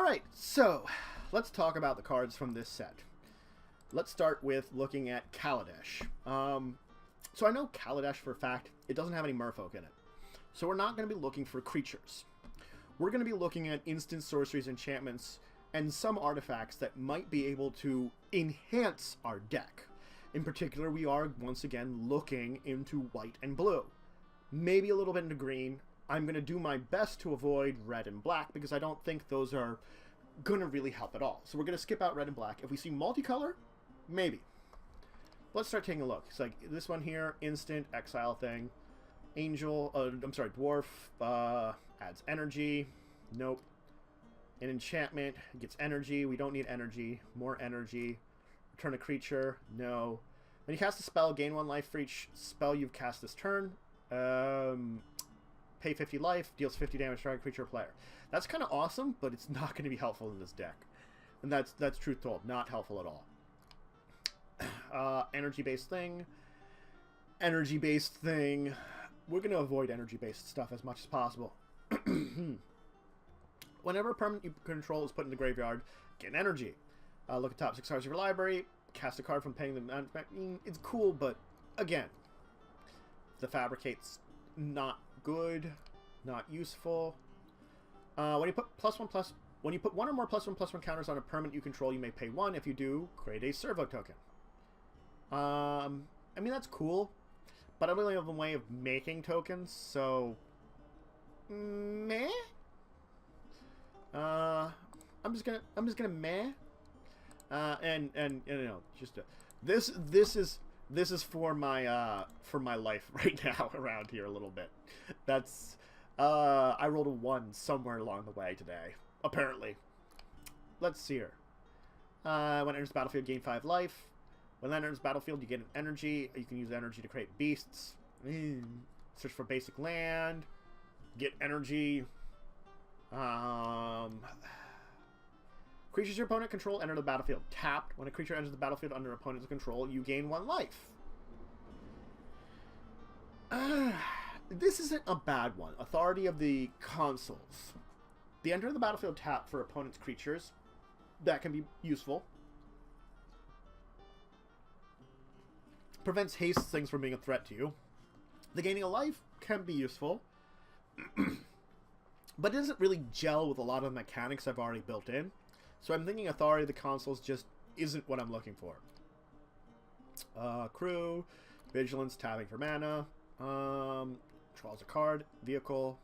Alright, so let's talk about the cards from this set. Let's start with looking at Kaladesh. So I know Kaladesh for a fact, it doesn't have any Merfolk in it. So we're not going to be looking for creatures. We're going to be looking at instant sorceries, enchantments, and some artifacts that might be able to enhance our deck. In particular, we are, once again, looking into white and blue. Maybe a little bit into green. I'm going to do my best to avoid red and black because I don't think those are going to really help at all. So we're going to skip out red and black. If we see multicolor, maybe. Let's start taking a look. It's like this one here, instant exile thing. Angel, dwarf, adds energy. Nope. An enchantment gets energy. We don't need energy. More energy. Return a creature. No. When you cast a spell, gain 1 life for each spell you've cast this turn. Pay 50 life, deals 50 damage to target creature or player. That's kind of awesome, but it's not going to be helpful in this deck. And that's truth told, not helpful at all. Energy-based thing. Energy-based thing. We're going to avoid energy-based stuff as much as possible. Whenever a permanent you control is put in the graveyard, get energy. Look at top 6 cards of your library. Cast a card from paying them. It's cool, but again, the fabricate's not good, not useful. When you put when you put 1 or more +1/+1 counters on a permanent you control, you may pay 1. If you do, create a servo token. I mean, that's cool, but I don't really have a way of making tokens, so meh. I'm just gonna meh. And you know, just this is for my life right now around here a little bit. That's I rolled a 1 somewhere along the way today, apparently. Let's see here. When it enters the battlefield, gain 5 life. When that enters the battlefield, you get an energy. You can use energy to create beasts. Search for basic land. Get energy. Creatures your opponent control enter the battlefield tapped. When a creature enters the battlefield under opponent's control, you gain 1 life. This isn't a bad one. Authority of the Consuls. They enter the battlefield tapped for opponent's creatures. That can be useful. Prevents haste things from being a threat to you. The gaining a life can be useful. But it doesn't really gel with a lot of the mechanics I've already built in. So I'm thinking Authority of the Consuls just isn't what I'm looking for. Crew, Vigilance, tapping for mana. Draws a card, vehicle.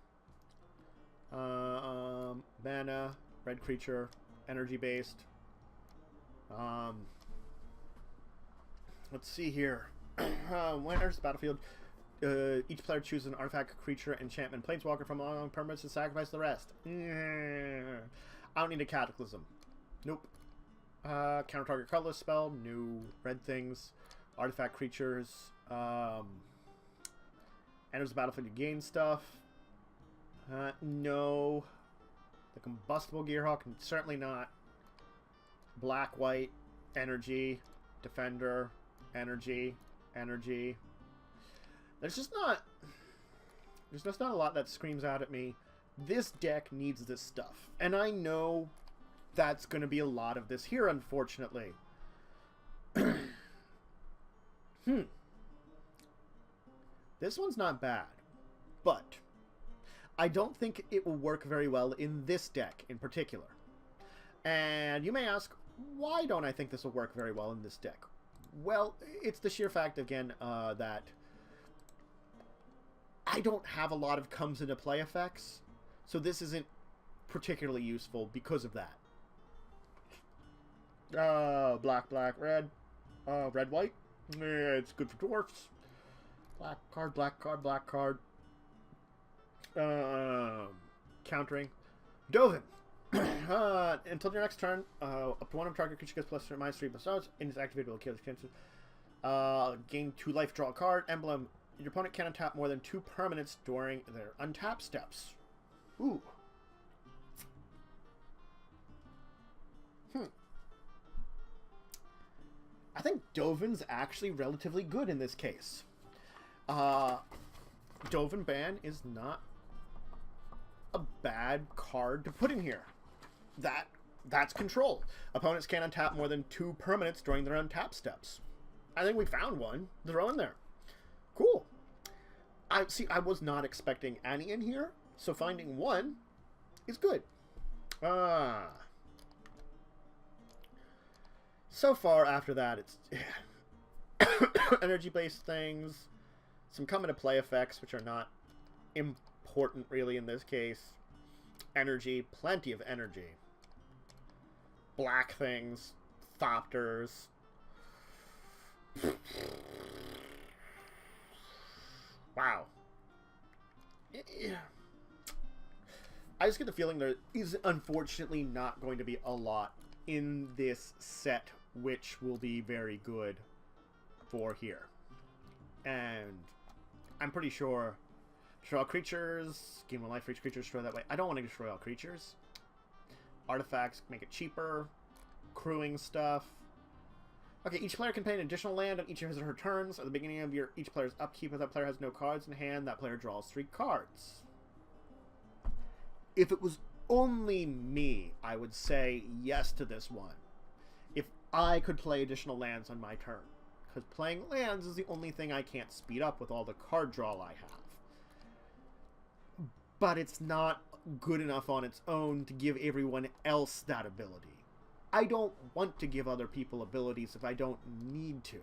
Mana, red creature, energy based. Let's see here. When enters the battlefield, each player chooses an artifact, creature, enchantment, planeswalker from among permanents and sacrifice the rest. I don't need a Cataclysm. Nope. Counter target colorless spell. New red things. Artifact creatures. Enters the battlefield, you gain stuff. No. The combustible Gearhawk, certainly not. Black, white, energy, defender, energy, energy. There's just not a lot that screams out at me. This deck needs this stuff. And I know that's going to be a lot of this here, unfortunately. This one's not bad, but I don't think it will work very well in this deck in particular. And you may ask, why don't I think this will work very well in this deck? Well, it's the sheer fact, again, that I don't have a lot of comes into play effects, so this isn't particularly useful because of that. Black, black, red. Red, white. It's good for dwarfs. Black card, black card, black card. Countering. Dovin. Until your next turn, up to 1 of target creature gets +/-3+, and is activated will kill this. Gain 2 life, draw a card. Emblem. Your opponent can untap more than 2 permanents during their untap steps. Ooh. I think Dovin's actually relatively good in this case. Dovin Ban is not a bad card to put in here. that's control. Opponents can't untap more than 2 permanents during their untap steps. I think we found one. Throw in there. Cool. I was not expecting any in here, so finding one is good. So far after that, it's energy-based things, some come-into-play effects, which are not important really in this case. Energy, plenty of energy. Black things, thopters. Wow. I just get the feeling there is unfortunately not going to be a lot in this set which will be very good for here. And I'm pretty sure destroy all creatures, gain 1 life for each creature destroy that way. I don't want to destroy all creatures. Artifacts make it cheaper. Crewing stuff. Okay, each player can pay an additional land on each of his or her turns. At the beginning of each player's upkeep, if that player has no cards in hand, that player draws 3 cards. If it was only me, I would say yes to this one. If I could play additional lands on my turn. Because playing lands is the only thing I can't speed up with all the card draw I have. But it's not good enough on its own to give everyone else that ability. I don't want to give other people abilities if I don't need to.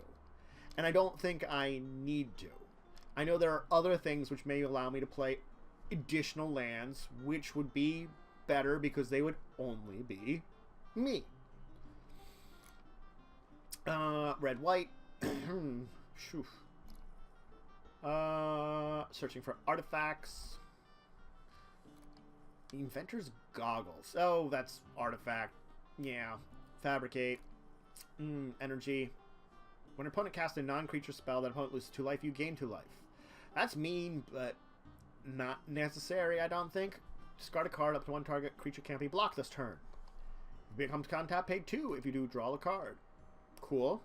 And I don't think I need to. I know there are other things which may allow me to play additional lands, which would be better because they would only be me. Red, white. Searching for artifacts. Inventor's Goggles. Oh, that's artifact. Yeah. Fabricate. Energy. When an opponent casts a non-creature spell, that opponent loses 2 life, you gain 2 life. That's mean, but not necessary, I don't think. Discard a card up to 1 target. Creature can't be blocked this turn. If it becomes untap, pay 2. If you do, draw a card. Cool.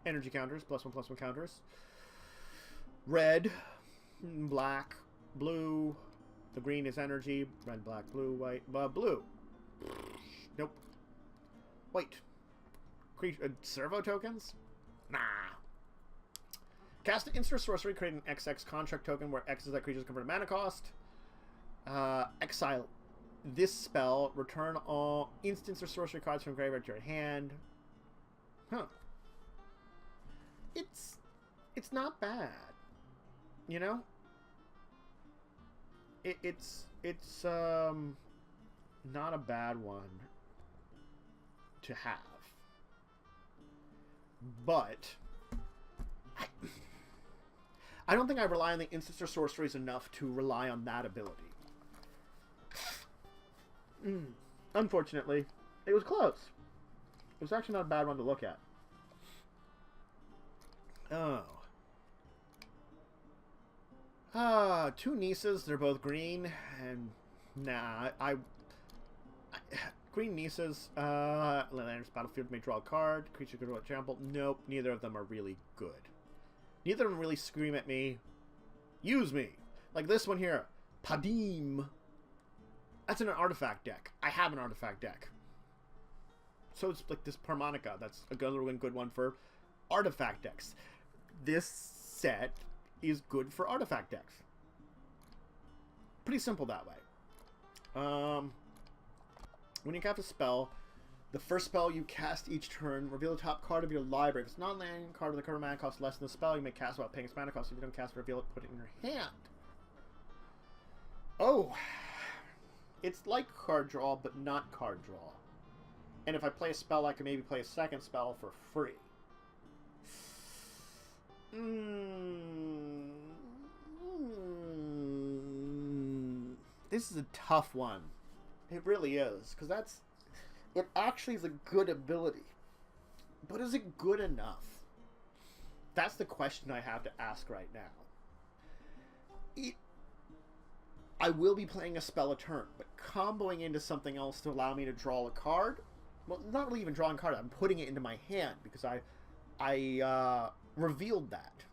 Energy counters. +1/+1 counters. Red. Black. Blue. The green is energy. Red, black, blue, white. Blue. Nope. White. Servo tokens? Nah. Cast an instant sorcery, create an XX construct token where X is that creature's converted mana cost. Exile this spell. Return all instants or sorcery cards from graveyard to your hand. Huh. It's not bad. You know? It's not a bad one to have. But I don't think I rely on the instants or sorceries enough to rely on that ability. Unfortunately, it was close. It was actually not a bad one to look at. Oh. 2 nieces. They're both green. And nah, green nieces. Land battlefield may draw a card. Creature could draw a trample. Nope, neither of them are really good. Neither of them really scream at me. Use me. Like this one here. Padim. That's in an artifact deck. I have an artifact deck. So it's like this Parmonica. That's a good one for artifact decks. This set is good for artifact decks. Pretty simple that way. When you cast a spell, the first spell you cast each turn, reveal the top card of your library. If it's not a land card with a current mana cost less than the spell, you may cast without paying its mana cost. If you don't cast it, reveal it, put it in your hand. Oh. It's like card draw, but not card draw. And if I play a spell, I can maybe play a second spell for free. This is a tough one. It really is. Because it actually is a good ability. But is it good enough? That's the question I have to ask right now. I will be playing a spell a turn, but comboing into something else to allow me to draw a card. Well, not really even drawing a card. I'm putting it into my hand because I revealed that.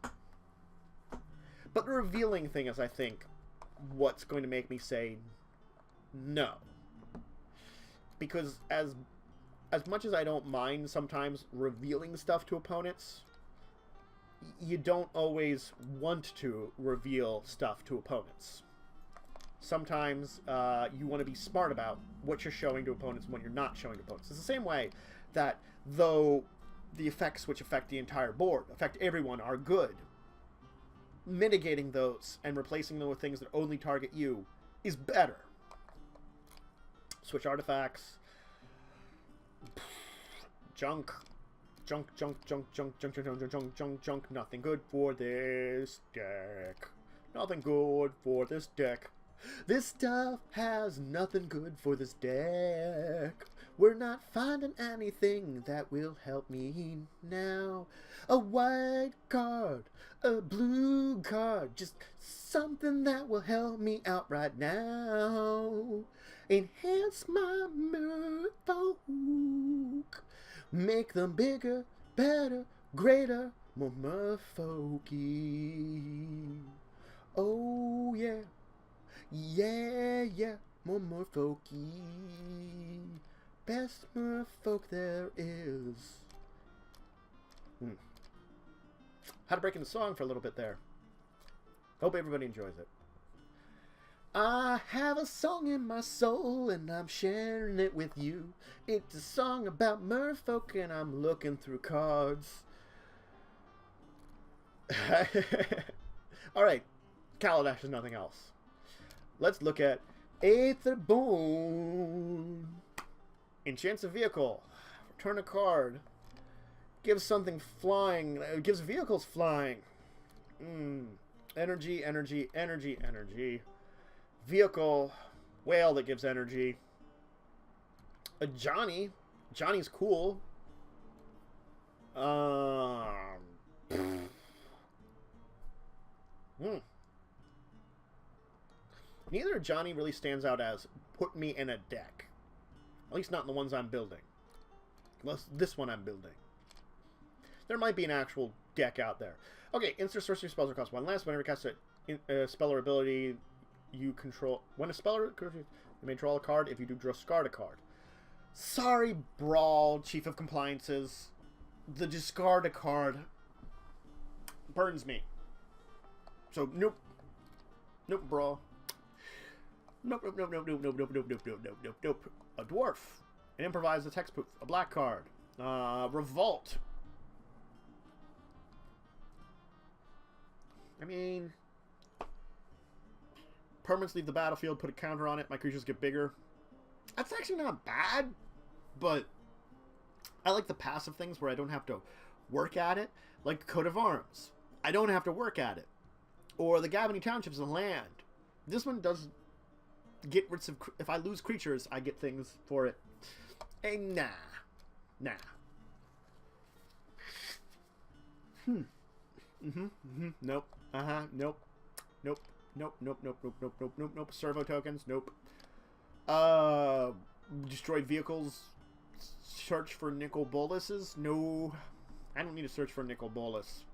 But the revealing thing is, I think, what's going to make me say no. because as much as I don't mind sometimes revealing stuff to opponents, you don't always want to reveal stuff to opponents. Sometimes you want to be smart about what you're showing to opponents and what you're not showing to opponents. It's the same way that though the effects which affect the entire board, affect everyone, are good, mitigating those and replacing them with things that only target you is better. Switch artifacts. Junk. Junk. Nothing good for this deck. Nothing good for this deck. This stuff has nothing good for this deck. We're not finding anything that will help me now. A white card, a blue card, just something that will help me out right now. Enhance my Merfolk. Make them bigger, better, greater, more Merfolky. Oh yeah. Yeah, more Merfolky. Best Merfolk there is. Had to break into song for a little bit there. Hope everybody enjoys it. I have a song in my soul and I'm sharing it with you. It's a song about Merfolk and I'm looking through cards. Alright, Kaladesh is nothing else. Let's look at Aetherborn. Enchants a vehicle. Return a card. Gives something flying. Gives vehicles flying. Energy. Vehicle. Whale that gives energy. A Johnny. Johnny's cool. Neither Johnny really stands out as put me in a deck. At least not in the ones I'm building. Unless this one I'm building. There might be an actual deck out there. Okay, instant sorcery spells are cost 1 less. Whenever you cast a spell or ability you control... When a spell or you may draw a card. If you do, discard a card. Sorry, Brawl, Chief of Compliances. The discard a card burns me. So, nope. Nope, Brawl. Nope. A dwarf. An improvise a text poof. A black card. Revolt. I mean, permanents leave the battlefield, put a counter on it, my creatures get bigger. That's actually not bad, but I like the passive things where I don't have to work at it, like Coat of Arms. I don't have to work at it. Or the Gavany Townships and land. This one does get rid of... If I lose creatures, I get things for it. Hey, nah. Nope. Nope. Servo tokens, nope. Destroyed vehicles. Search for nickel boluses? No. I don't need to search for nickel bolus.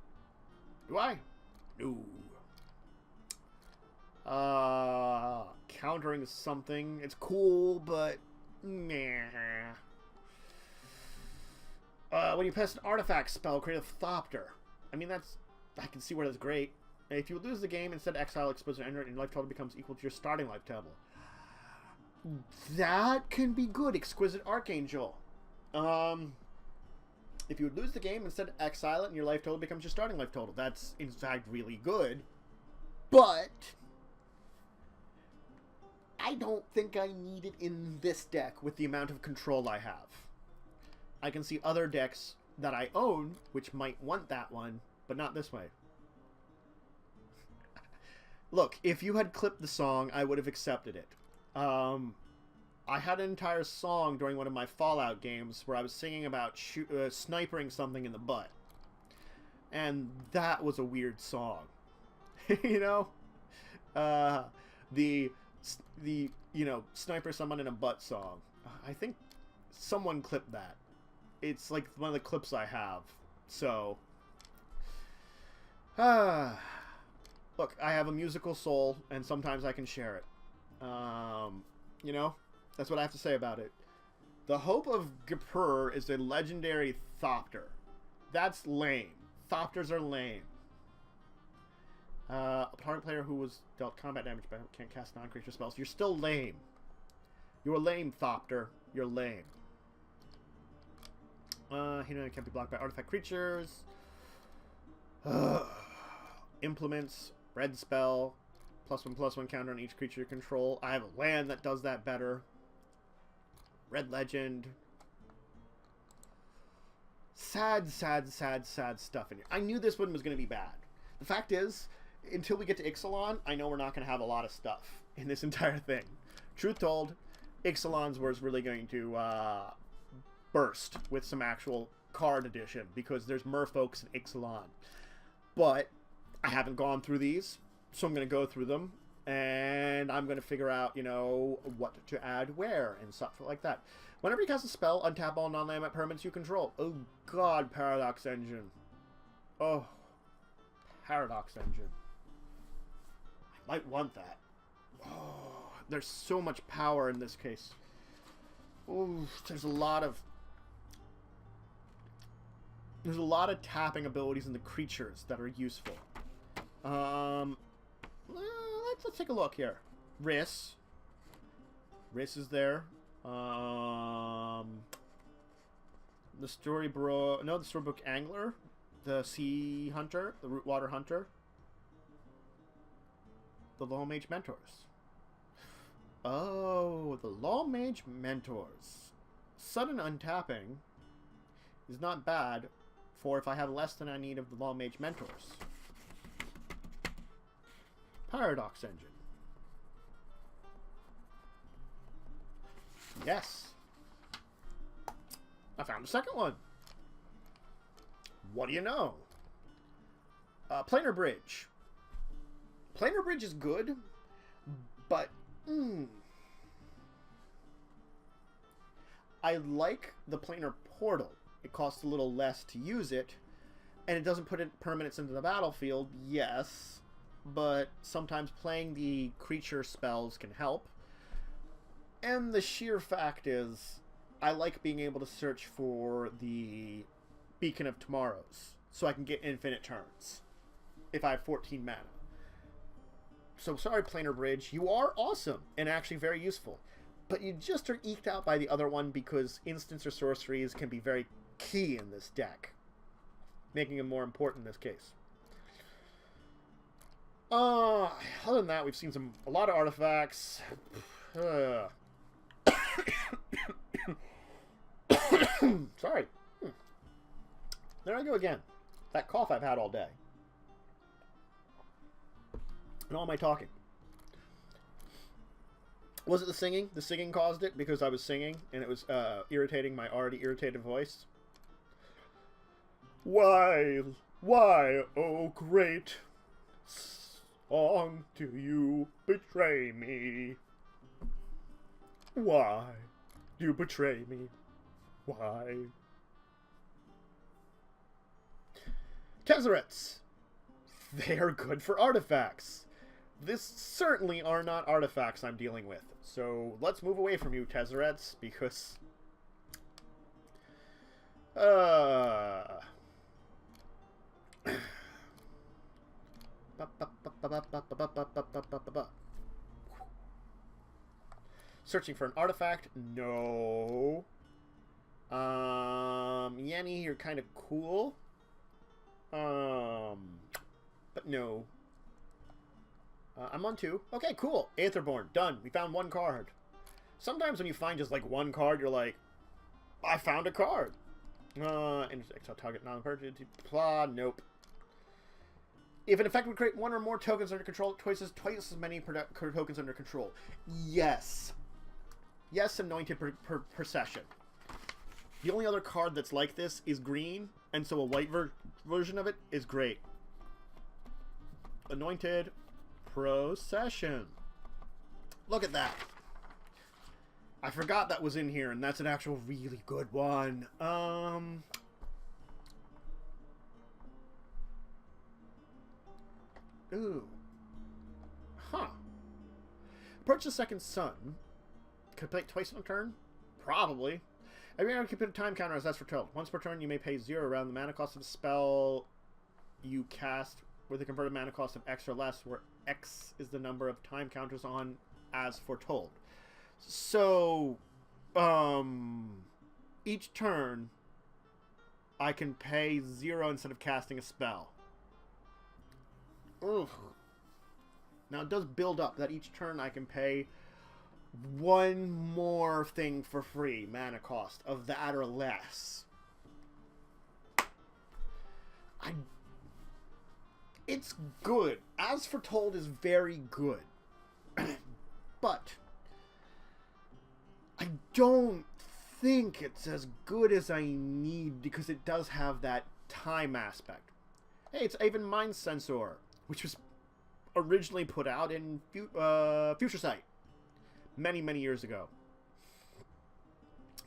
Do I? No. Countering something. It's cool, but nah. When you pass an artifact spell, create a Thopter. I mean, that's... I can see where that's great. If you lose the game, instead exile, expose, and enter it, and your life total becomes equal to your starting life table. That can be good. Exquisite Archangel. If you lose the game, instead exile it, and your life total becomes your starting life total. That's, in fact, really good. But I don't think I need it in this deck with the amount of control I have. I can see other decks that I own, which might want that one, but not this way. Look, if you had clipped the song, I would have accepted it. I had an entire song during one of my Fallout games where I was singing about snipering something in the butt. And that was a weird song. You know? The you know, sniper someone in a butt song. I think someone clipped that. It's like one of the clips I have. So... Look, I have a musical soul, and sometimes I can share it. You know? That's what I have to say about it. The Hope of Gapur is a legendary Thopter. That's lame. Thopters are lame. A target player who was dealt combat damage but can't cast non-creature spells. You're still lame. You're lame, Thopter. You're lame. It can't be blocked by artifact creatures. Implements. Red spell. +1/+1 counter on each creature you control. I have a land that does that better. Red legend. Sad stuff in here. I knew this one was going to be bad. The fact is, until we get to Ixalan, I know we're not going to have a lot of stuff in this entire thing. Truth told, Ixalan's was really going to burst with some actual card addition because there's Merfolks in Ixalan. But I haven't gone through these, so I'm going to go through them, and I'm going to figure out, what to add where and stuff like that. Whenever you cast a spell, untap all non-land permanents you control. Oh god, Paradox Engine. Oh, Paradox Engine. I might want that. Oh, there's so much power in this case. Ooh, there's a lot of tapping abilities in the creatures that are useful. Let's take a look here. Riss is there. The Storybook Angler, the Sea Hunter, the Rootwater Hunter, the Law Mage Mentors. Oh, the Law Mage Mentors. Sudden untapping is not bad for if I have less than I need of the Law Mage Mentors. Paradox Engine. Yes. I found the second one. What do you know? Planar Bridge. Planar Bridge is good, but I like the Planar Portal. It costs a little less to use it, and it doesn't put permanents into the battlefield, yes, but sometimes playing the creature spells can help. And the sheer fact is, I like being able to search for the Beacon of Tomorrows, so I can get infinite turns if I have 14 mana. So sorry, Planar Bridge, you are awesome and actually very useful, but you just are eked out by the other one because instants or sorceries can be very key in this deck, making them more important in this case. Other than that, we've seen a lot of artifacts. Sorry. There I go again. That cough I've had all day. And all my talking. Was it the singing? The singing caused it because I was singing and it was irritating my already irritated voice. Why, oh great song, do you betray me? Why do you betray me? Why? Tezzerets. They are good for artifacts. This certainly are not artifacts I'm dealing with. So let's move away from you, Tezzerets, because searching for an artifact? No. Yanni, you're kind of cool. But no. I'm on 2. Okay, cool. Aetherborn. Done. We found 1 card. Sometimes when you find just like 1 card, you're like, I found a card. Exile target non-purchase. Blah. Nope. If an effect would create 1 or more tokens under control, twice as many tokens under control. Yes. Yes, anointed per session. The only other card that's like this is green, and so a white version of it is great. Anointed Procession. Look at that. I forgot that was in here, and that's an actual really good one. Ooh. Huh. Approach the Second Sun. Could play it twice in a turn? Probably. Every round you can put a time counter as that's for turn. Once per turn, you may pay 0 around the mana cost of a spell you cast with a converted mana cost of X or less, where X is the number of time counters on as foretold. So, each turn, I can pay 0 instead of casting a spell. Ugh. Now, it does build up that each turn I can pay one more thing for free, mana cost of that or less. It's good. As foretold is very good. But I don't think it's as good as I need because it does have that time aspect. Hey, it's even Mind Sensor, which was originally put out in Future Sight many years ago.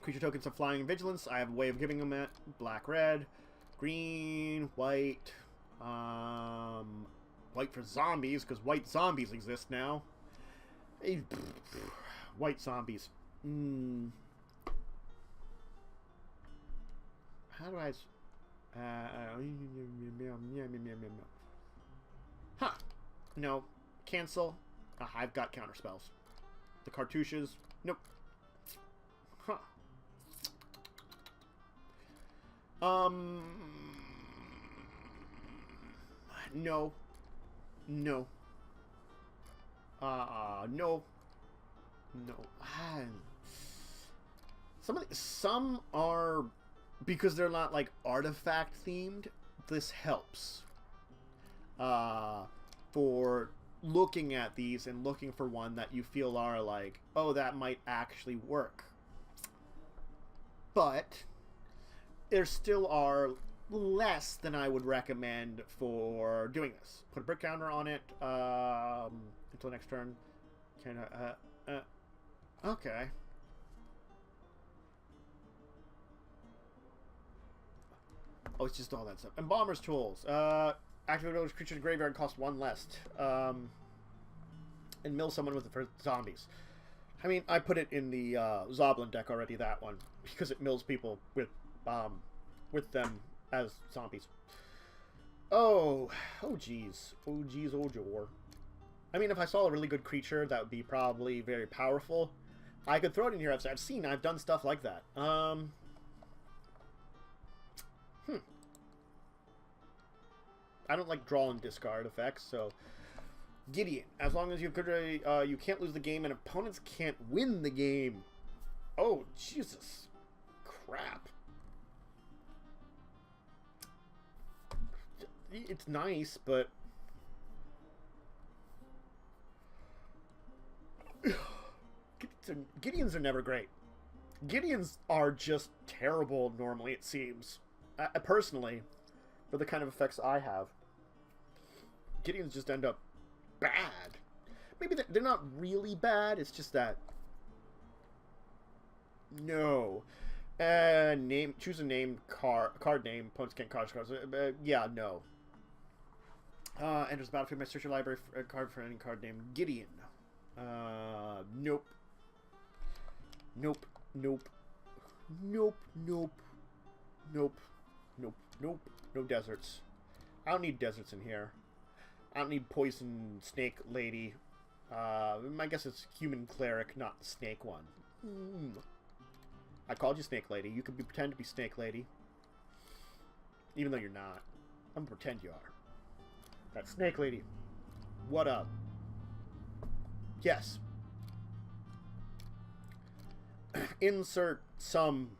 Creature tokens of flying and vigilance. I have a way of giving them it. Black, red, green, white. White for zombies, because white zombies exist now. Hey, white zombies. How do I... Huh. No. Cancel. I've got counterspells. The cartouches. Nope. Huh. No. No. No. No. Some are, because they're not like artifact themed, this helps. For looking at these and looking for one that you feel are like, oh, that might actually work. But there still are less than I would recommend for doing this. Put a brick counter on it until next turn. Can I, okay. Oh, it's just all that stuff. Embalmer's Tools. Activate those creatures in the graveyard cost 1 less. And mill someone with it for zombies. I mean, I put it in the Zoblin deck already, that one. Because it mills people with them as zombies. Oh geez. Oh geez, oh jor. I mean, if I saw a really good creature that would be probably very powerful, I could throw it in here. I've done stuff like that. I don't like draw and discard effects, so Gideon. As long as you can't lose the game and opponents can't win the game. Oh, Jesus. Crap. It's nice, but Gideons are never great. Gideons are just terrible normally, it seems. Personally, for the kind of effects I have, Gideons just end up bad. Maybe they're not really bad, it's just that... No. Choose a name, card name, opponents can't card cards. Yeah, no. Enters the battlefield, may search your library for a card for any card named Gideon. Nope. Nope. Nope. Nope. Nope. Nope. Nope. Nope. No deserts. I don't need deserts in here. I don't need poison snake lady. I guess it's human cleric, not the snake one. I called you snake lady. You could pretend to be snake lady. Even though you're not. I'm gonna pretend you are. That snake lady. What up? Yes. Insert some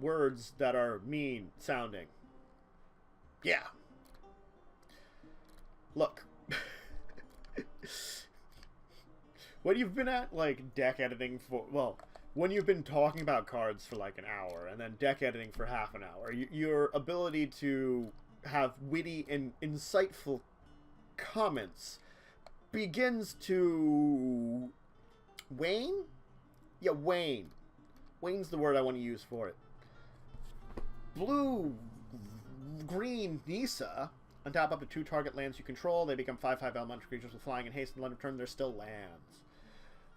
words that are mean sounding. Yeah. Look. When you've been at like deck editing for, well, when you've been talking about cards for like an hour and then deck editing for half an hour, your ability to have witty and insightful comments begins to wane? Yeah, wane. Wane's the word I want to use for it. Blue-green Nisa. Untap up to 2 target lands you control. They become 5/5 elemental creatures with flying and haste, and let them turn. They're still lands.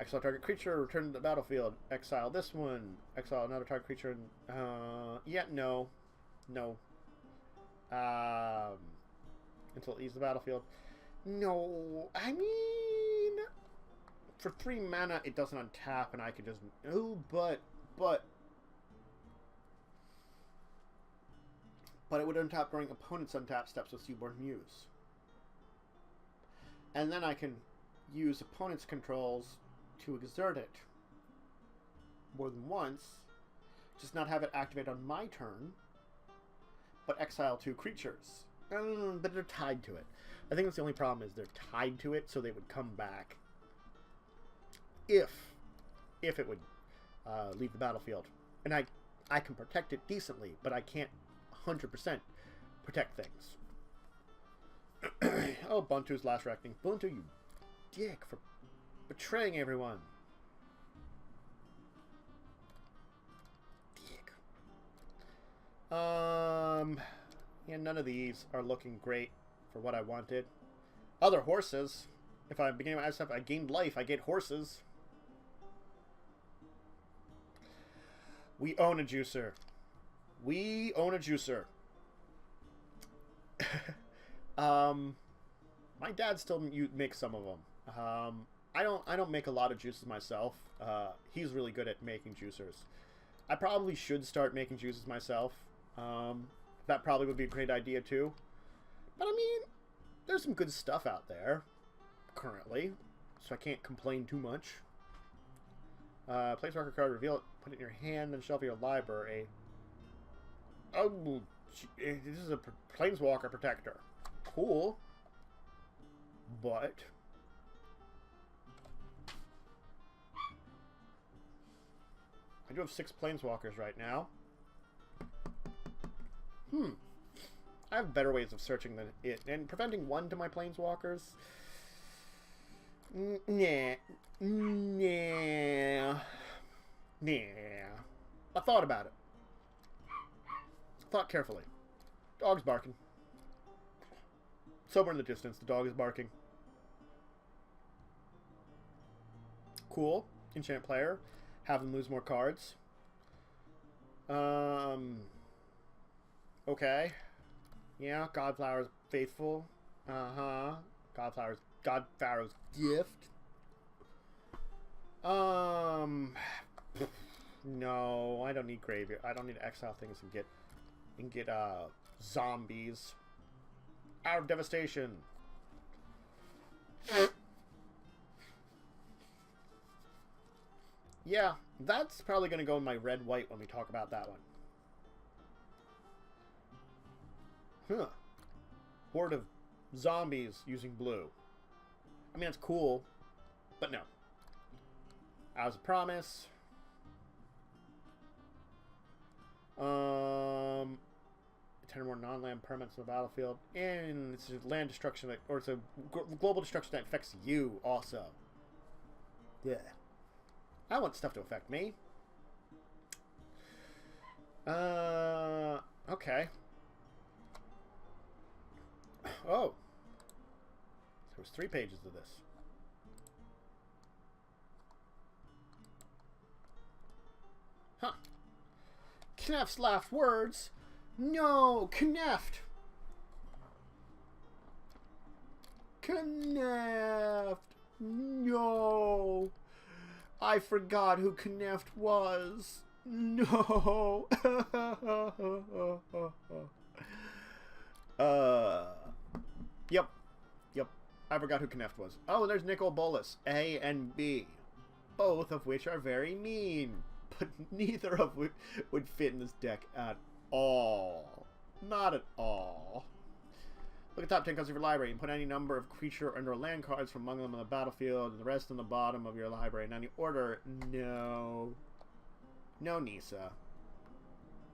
Exile target creature, return to the battlefield. Exile this one. Exile another target creature. Yeah, no. No. Until it leaves the battlefield. No. I mean, for 3 mana, it doesn't untap, and I could just... Oh, but it would untap during opponent's untap steps with Seaborn Muse. And then I can use opponent's controls to exert it more than once. Just not have it activate on my turn, but exile 2 creatures. But they're tied to it. I think that's the only problem, is they're tied to it, so they would come back if it would leave the battlefield. And I can protect it decently, but I can't 100% protect things. Oh, Buntu's last reckoning. Buntu, you dick, for betraying everyone. Dick. Yeah, none of these are looking great for what I wanted. Other horses. If I'm beginning my stuff, I gained life. I get horses. We own a juicer. We own a juicer. My dad still makes some of them. I don't make a lot of juices myself. He's really good at making juicers. I probably should start making juices myself. That probably would be a great idea too. But I mean, there's some good stuff out there currently, so I can't complain too much. Planeswalker card, reveal it, put it in your hand, then shelf your library. Oh, this is a Planeswalker protector. Cool. But I do have 6 Planeswalkers right now. I have better ways of searching than it. And preventing 1 to my Planeswalkers? Nah. I thought about it. Thought carefully. Dog's barking. Somewhere in the distance, the dog is barking. Cool. Enchant player. Have them lose more cards. Okay. Yeah, Godflower's faithful. Godflower's gift. No, I don't need graveyard. I don't need to exile things and get zombies. Hour of Devastation. Yeah, that's probably going to go in my red-white when we talk about that one. Horde of zombies using blue. I mean, it's cool, but no. As a promise. 10 or more non-land permanents on the battlefield. And it's a land destruction that, or it's a global destruction that affects you also. Yeah. I want stuff to affect me. Okay. Oh. There was 3 pages of this. Huh. Kneft's last words. No, Kneft. Kneft. No. I forgot who Kneft was. No. Yep. I forgot who Kneft was. Oh, there's Nicol Bolas, A and B. Both of which are very mean. But neither of which would fit in this deck at all. Not at all. Look at top 10 cards of your library and put any number of creature or land cards from among them on the battlefield and the rest on the bottom of your library in any order. No. No, Nisa.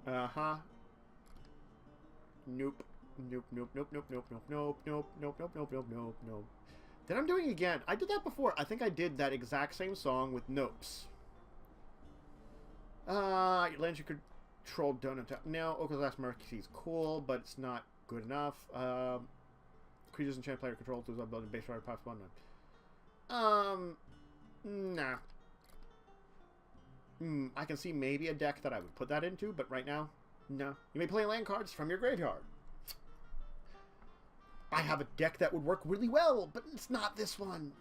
Uh-huh. Nope. Nope. Then I'm doing it again. I did that before. I think I did that exact same song with nopes. Your lands you control don't attack. No, Oka's Last Mercy is cool, but it's not good enough. Creatures enchant player control lose ability base right past 1. Nah. I can see maybe a deck that I would put that into, but right now, no. You may play land cards from your graveyard. I have a deck that would work really well, but it's not this one.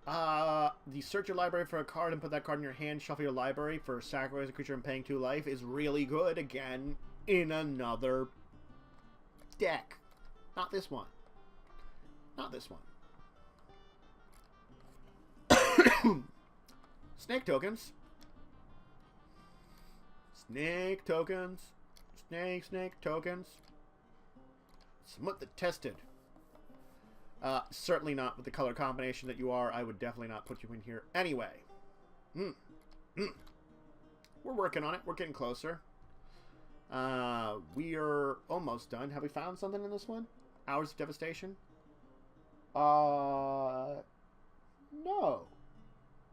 The search your library for a card and put that card in your hand, shuffle your library for sacrifice a creature and paying 2 life is really good, again, in another deck. Not this one. Not this one. Snake tokens. Snake tokens. Snake tokens. Somewhat the tested. Certainly not with the color combination that you are. I would definitely not put you in here anyway. We're working on it. We're getting closer. We are almost done. Have we found something in this one? Hours of Devastation? No.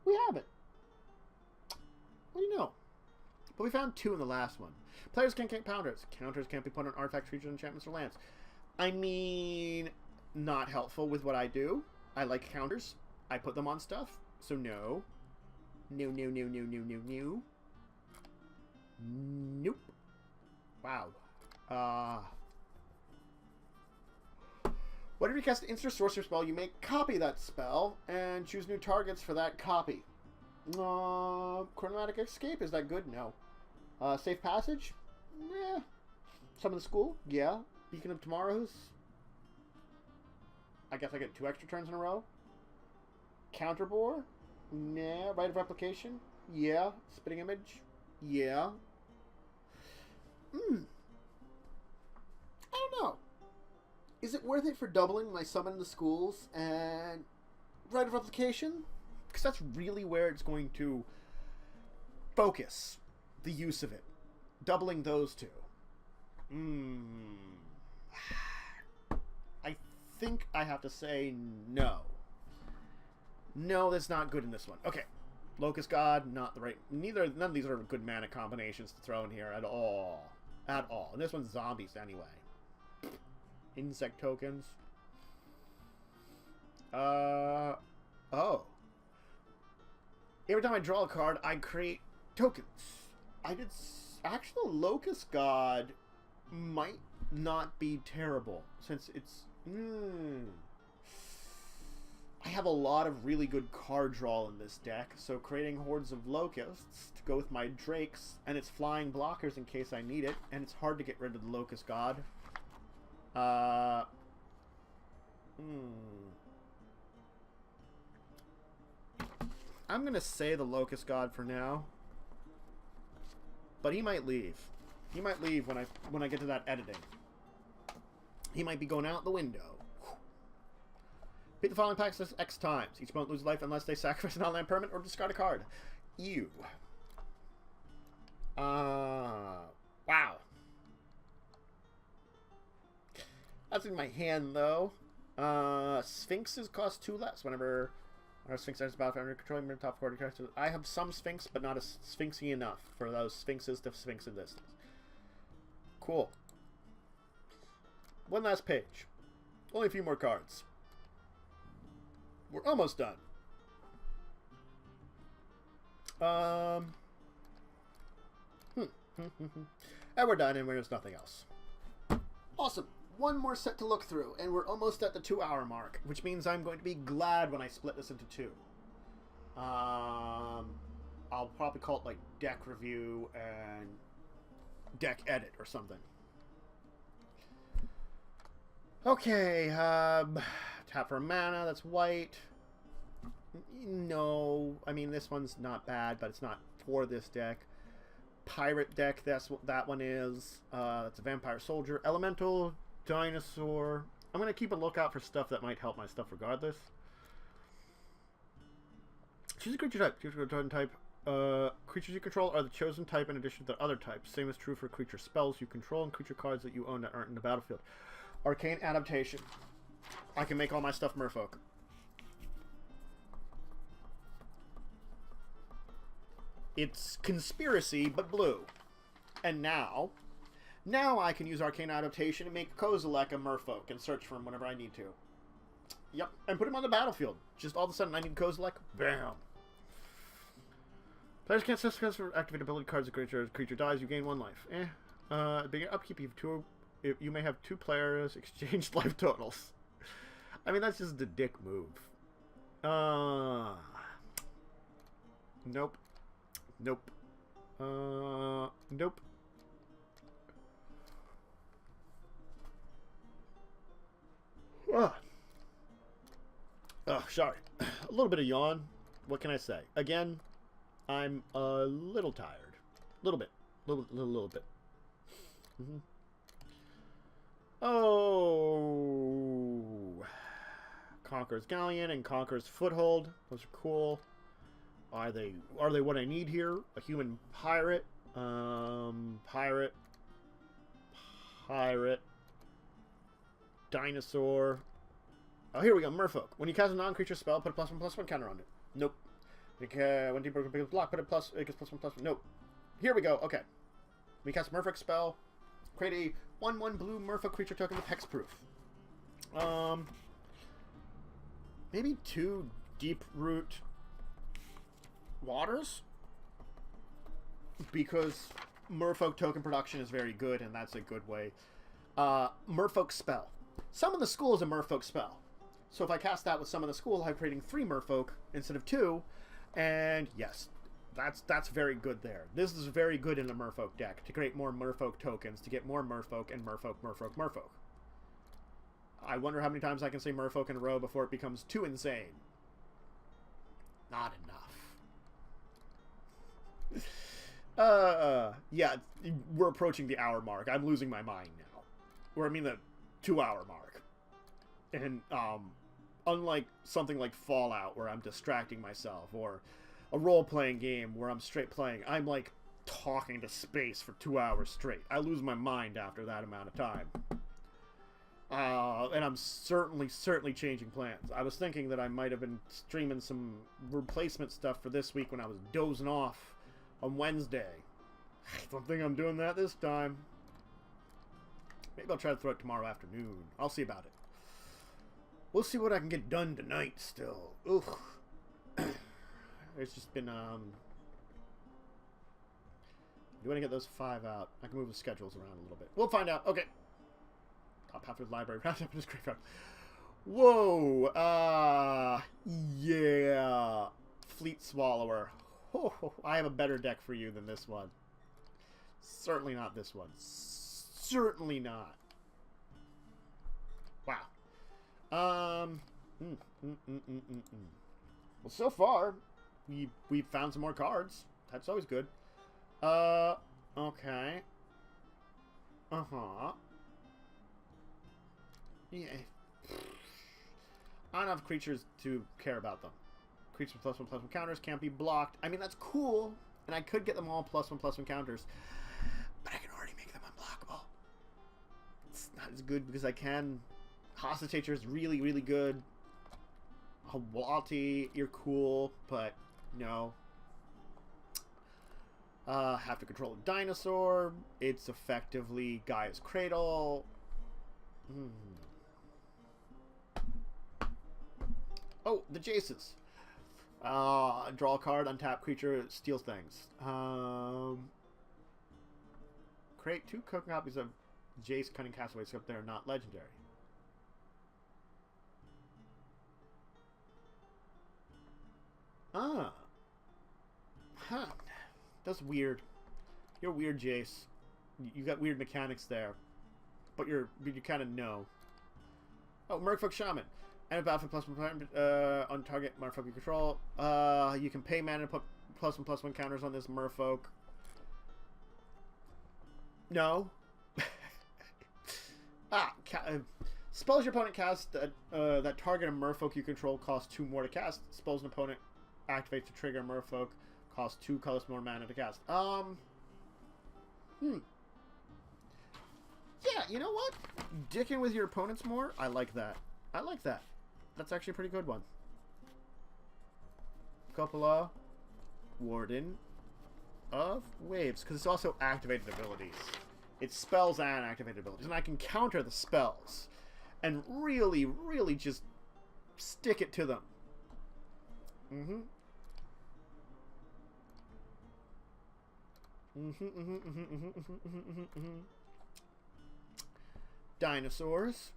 We haven't. What do you know? But we found 2 in the last one. Players can't get counters. Counters can't be put on artifacts, creatures, enchantments, or lands. I mean, not helpful with what I do. I like counters. I put them on stuff. So no. No. Nope. Wow. Whenever you cast an instant sorcerer spell, you may copy that spell and choose new targets for that copy. Chromatic Escape, is that good? No. Safe Passage? Yeah. Summon the School? Yeah. Beacon of Tomorrows? I guess I get 2 extra turns in a row. Counterbore? Nah. Rite of Replication? Yeah. Spitting Image? Yeah. I don't know. Is it worth it for doubling my Summon the Schools and Rite of Replication? Because that's really where it's going to focus the use of it. Doubling those 2. I think I have to say no. No, that's not good in this one. Okay. Locust God, not the right... None of these are good mana combinations to throw in here at all. At all. And this one's zombies anyway. Insect tokens. Oh. Every time I draw a card, I create tokens. I did... Actual Locust God might not be terrible, since it's... I have a lot of really good card draw in this deck, so creating hordes of locusts to go with my drakes, and it's flying blockers in case I need it, and it's hard to get rid of the Locust God. I'm gonna say the Locust God for now, but he might leave. He might leave when I get to that editing. He might be going out the window. Beat the following packs X times. Each opponent loses life unless they sacrifice an online permanent or discard a card. Ew. Wow. That's in my hand, though. Sphinxes cost 2 less whenever our Sphinx enters the battlefield under controlling your top 40 characters. I have some Sphinx, but not as Sphinxy enough for those Sphinxes to Sphinx in distance. Cool. One last page. Only a few more cards. We're almost done. And we're done, and there's nothing else. Awesome. One more set to look through, and we're almost at the 2-hour mark, which means I'm going to be glad when I split this into 2. I'll probably call it like deck review and deck edit or something. Okay, tap for mana, that's white. No, I mean, this one's not bad, but it's not for this deck. Pirate deck, that's what that one is. That's a Vampire Soldier. Elemental, Dinosaur. I'm going to keep a lookout for stuff that might help my stuff regardless. Choose a creature type. Choose a totem type. Creatures you control are the chosen type in addition to other types. Same is true for creature spells you control and creature cards that you own that aren't in the battlefield. Arcane Adaptation. I can make all my stuff Merfolk. It's Conspiracy, but blue. And now I can use Arcane Adaptation and make Kozilek a Merfolk and search for him whenever I need to. Yep, and put him on the battlefield. Just all of a sudden, I need Kozilek. Bam. Players can't success for activate ability cards. A creature dies, you gain 1 life. Beginning upkeep, you may have 2 players exchange life totals. I mean, that's just a dick move. Nope. Nope. Nope. Oh, sorry. A little bit of yawn. What can I say? Again, I'm a little tired. A little bit. Little bit. Mm-hmm. Oh. Conqueror's Galleon and Conqueror's Foothold. Those are cool. Are they what I need here? A human pirate. Pirate. Dinosaur. Oh, here we go. Merfolk. When you cast a non-creature spell, put a +1/+1 counter on it. Nope. When deep broken becomes block, put a it gets +1/+1. Nope. Here we go. Okay. When you cast a Merfolk spell, create a 1/1 blue Merfolk creature token with hexproof. Maybe 2 deep root waters, because Merfolk token production is very good, and that's a good way. Merfolk spell. Summon the School is a Merfolk spell. So if I cast that with Summon the School, I'm creating 3 Merfolk instead of 2. And yes, that's very good there. This is very good in a Merfolk deck, to create more Merfolk tokens, to get more Merfolk and Merfolk. I wonder how many times I can say Merfolk in a row before it becomes too insane. Not enough. Yeah, we're approaching the hour mark. I'm losing my mind now. Or I mean the 2-hour mark. And, unlike something like Fallout, where I'm distracting myself, or a role-playing game where I'm straight playing, I'm, like, talking to space for 2 hours straight. I lose my mind after that amount of time. And I'm certainly changing plans. I was thinking that I might have been streaming some replacement stuff for this week when I was dozing off on Wednesday. I don't think I'm doing that this time. Maybe I'll try to throw it tomorrow afternoon. I'll see about it. We'll see what I can get done tonight still. Ugh. It's just been, do you want to get those 5 out? I can move the schedules around a little bit. We'll find out. Okay. Top half of the library. Round up in his graveyard. Whoa. Yeah. Fleet Swallower. Oh, I have a better deck for you than this one. Certainly not this one. Certainly not. Wow. Well, so far, we've found some more cards. That's always good. Okay. Yeah. I don't have creatures to care about them. Creatures with +1/+1 counters can't be blocked. I mean, that's cool, and I could get them all +1/+1 counters, but I can already make them unblockable. It's not as good because I can. Hostage Taker is really, really good. Hawati, you're cool, but no. Have to control a dinosaur. It's effectively Gaia's Cradle. Oh, the Jaces. Draw a card, untap creature, steals things. Create 2 copies of Jace Cunning Castaways, except they're not legendary. Huh. That's weird. You're weird, Jace. You got weird mechanics there. But you kind of know. Oh, Merfolk Shaman. And a battle for +1 on target Merfolk you control. You can pay mana to put +1/+1 counters on this Merfolk. No. Spells your opponent casts that target a Merfolk you control cost 2 more to cast. Spells an opponent activates to trigger a Merfolk cost 2 colors more mana to cast. Yeah, you know what? Dicking with your opponents more? I like that. I like that. That's actually a pretty good one. Cupola, Warden of Waves, because it's also activated abilities. It's spells and activated abilities, and I can counter the spells and really, really just Stick it to them. Mm-hmm. Dinosaurs.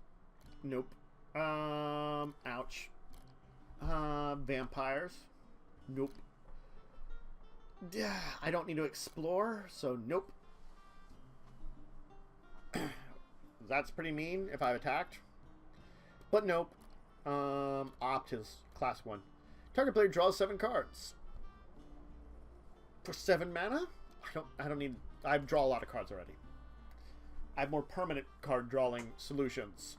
Nope. Ouch. Vampires. Nope. I don't need to explore, so nope. That's pretty mean if I've attacked. But nope. Opt is class 1. Target player draws 7 cards. For 7 mana? I don't need... I draw a lot of cards already. I have more permanent card drawing solutions.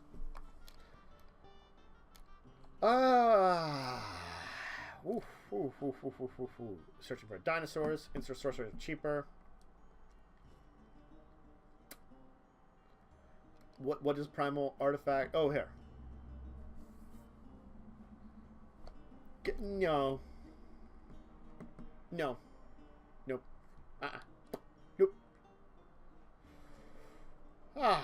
Searching for dinosaurs. Insert sorcerer cheaper. What is primal artifact? Oh, here. No. No. Nope. Nope. Huh.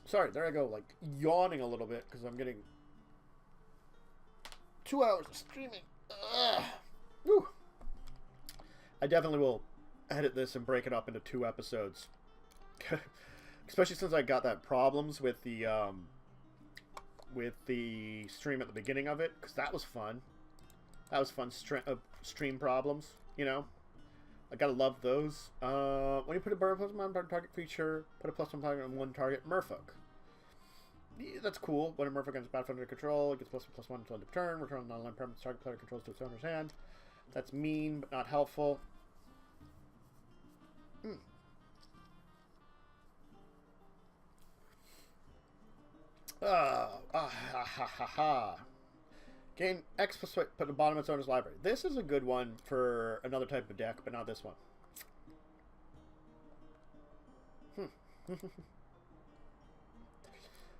Sorry, there I go, like, yawning a little bit, because I'm getting 2 hours of streaming. Woo. I definitely will edit this and break it up into 2 episodes. Especially since I got that problems with the stream at the beginning of it, because that was fun. That was fun. Stream problems, you know. I gotta love those. When you put a bird plus 1 target creature, put a +1 target on 1 target Merfolk. Yeah, that's cool. When a Merfolk enters battlefield under control, it gets +1 until end of turn. Return non-land permanent target player controls to its owner's hand. That's mean, but not helpful. Gain X plus put at the bottom of its owner's library. This is a good one for another type of deck, but not this one.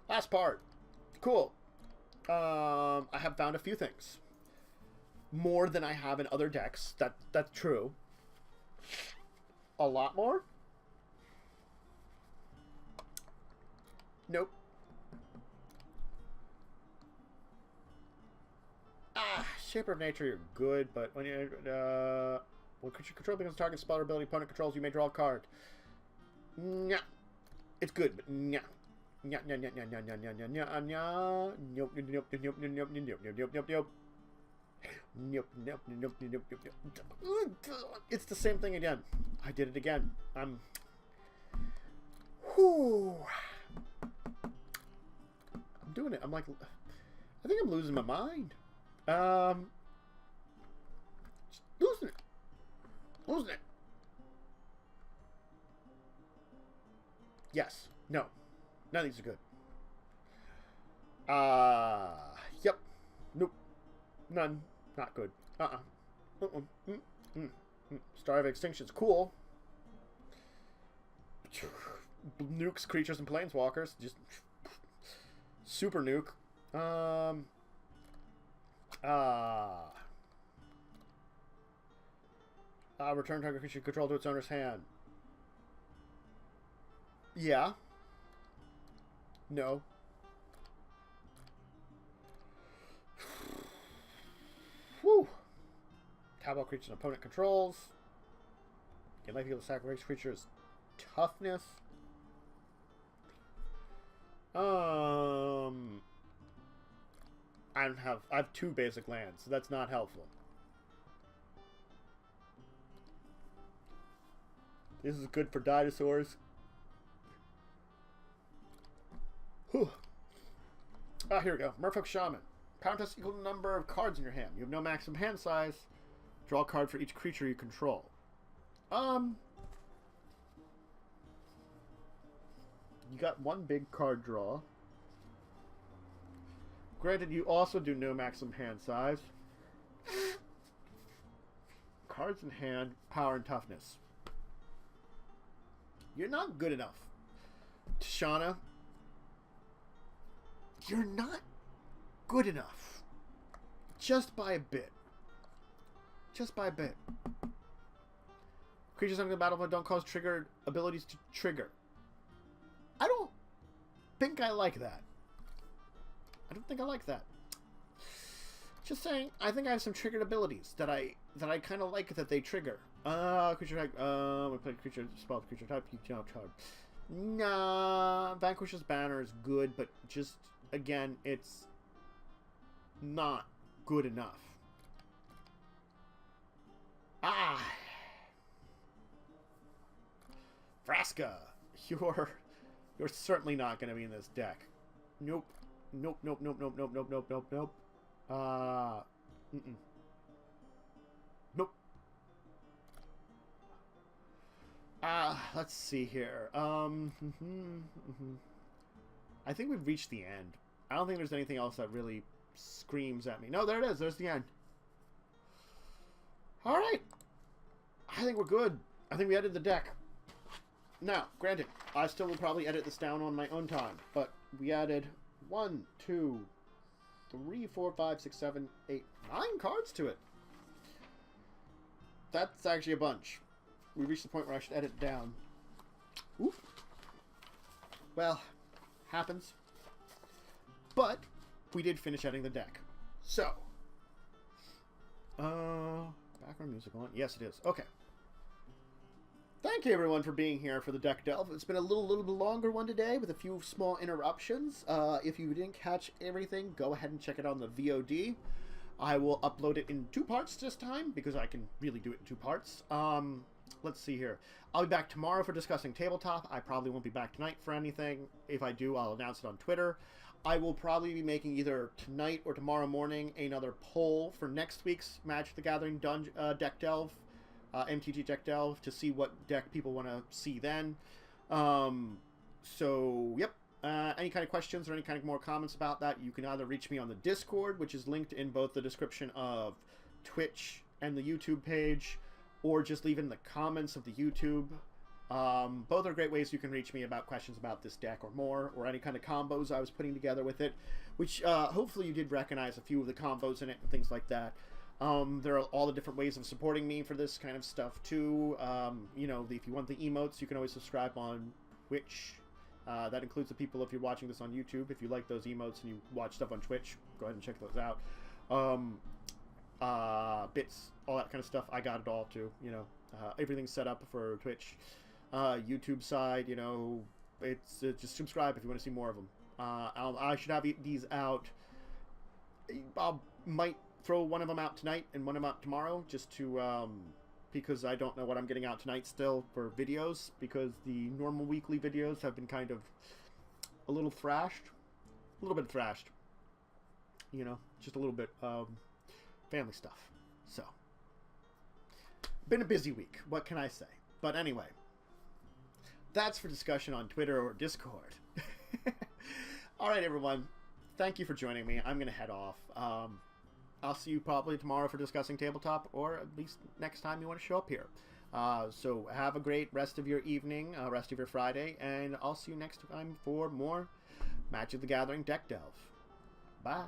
Last part. Cool. I have found a few things. More than I have in other decks. That's true. A lot more? Nope. Shaper of Nature, you're good, but when you when creature control becomes target spell or ability opponent controls, you may draw a card. Nya. It's good, but nya. Nya nya nya nya nya nya nya nya nya nya. Nope nope nope nope nope nope nope nope nope nope nope. Nope nope nope nope nope. It's the same thing again. I did it again. I'm. Whoo. I'm doing it. I'm like, I think I'm losing my mind. Losing it. Losing it. Yes. No. None of these are good. Yep. Nope. None. Not good. Star of Extinction's cool. Nukes creatures and planeswalkers. Just super nuke. Return target creature control to its owner's hand. Yeah. No. Whew. Tabletop creatures and opponent controls. You might be able to sacrifice creatures' toughness. I have 2 basic lands, so that's not helpful. This is good for dinosaurs. Whew. Here we go. Merfolk Shaman. Power test equal to the number of cards in your hand. You have no maximum hand size. Draw a card for each creature you control. You got 1 big card draw. Granted, you also do no maximum hand size. Cards in hand, power and toughness. You're not good enough. Tishana, you're not good enough. Just by a bit. Just by a bit. Creatures under the battlefield don't cause triggered abilities to trigger. I don't think I like that. I don't think I like that. Just saying, I think I have some triggered abilities that I kind of like that they trigger. Creature type, we play creature, spell creature type, you cannot charge. Nah, Vanquish's Banner is good, but just, again, it's not good enough. Ah! Vraska, you're certainly not going to be in this deck. Nope. Nope, nope, nope, nope, nope, nope, nope, nope, nope. Nope. Let's see here. I think we've reached the end. I don't think there's anything else that really screams at me. No, there it is. There's the end. All right. I think we're good. I think we edited the deck. Now, granted, I still will probably edit this down on my own time, but we added 1, 2, 3, 4, 5, 6, 7, 8, 9 cards to it. That's actually a bunch. We reached the point where I should edit it down. Oof. Well, happens. But we did finish editing the deck. So, background music on? Yes, it is. Okay. Thank you, everyone, for being here for the Deck Delve. It's been a little bit longer one today with a few small interruptions. If you didn't catch everything, go ahead and check it on the VOD. I will upload it in 2 parts this time because I can really do it in 2 parts. Let's see here. I'll be back tomorrow for discussing tabletop. I probably won't be back tonight for anything. If I do, I'll announce it on Twitter. I will probably be making either tonight or tomorrow morning another poll for next week's Magic the Gathering Deck Delve. MTG Deck Delve to see what deck people want to see then. So, yep. Any kind of questions or any kind of more comments about that, you can either reach me on the Discord, which is linked in both the description of Twitch and the YouTube page, or just leave it in the comments of the YouTube. Both are great ways you can reach me about questions about this deck or more, or any kind of combos I was putting together with it, which hopefully you did recognize a few of the combos in it and things like that. There are all the different ways of supporting me for this kind of stuff too. You know, if you want the emotes, you can always subscribe on Twitch. That includes the people if you're watching this on YouTube. If you like those emotes and you watch stuff on Twitch, go ahead and check those out. Bits, all that kind of stuff. I got it all too. You know, everything's set up for Twitch. YouTube side, you know, it's just subscribe if you want to see more of them. I should have these out. I might throw one of them out tonight and one of them out tomorrow, just to because I don't know what I'm getting out tonight still for videos, because the normal weekly videos have been kind of a little bit thrashed, you know, just a little bit family stuff. So, been a busy week, what can I say? But anyway, that's for discussion on Twitter or Discord. All right, everyone, thank you for joining me. I'm gonna head off. I'll see you probably tomorrow for discussing tabletop, or at least next time you want to show up here. So have a great rest of your evening, rest of your Friday, and I'll see you next time for more Magic the Gathering Deck Delve. Bye.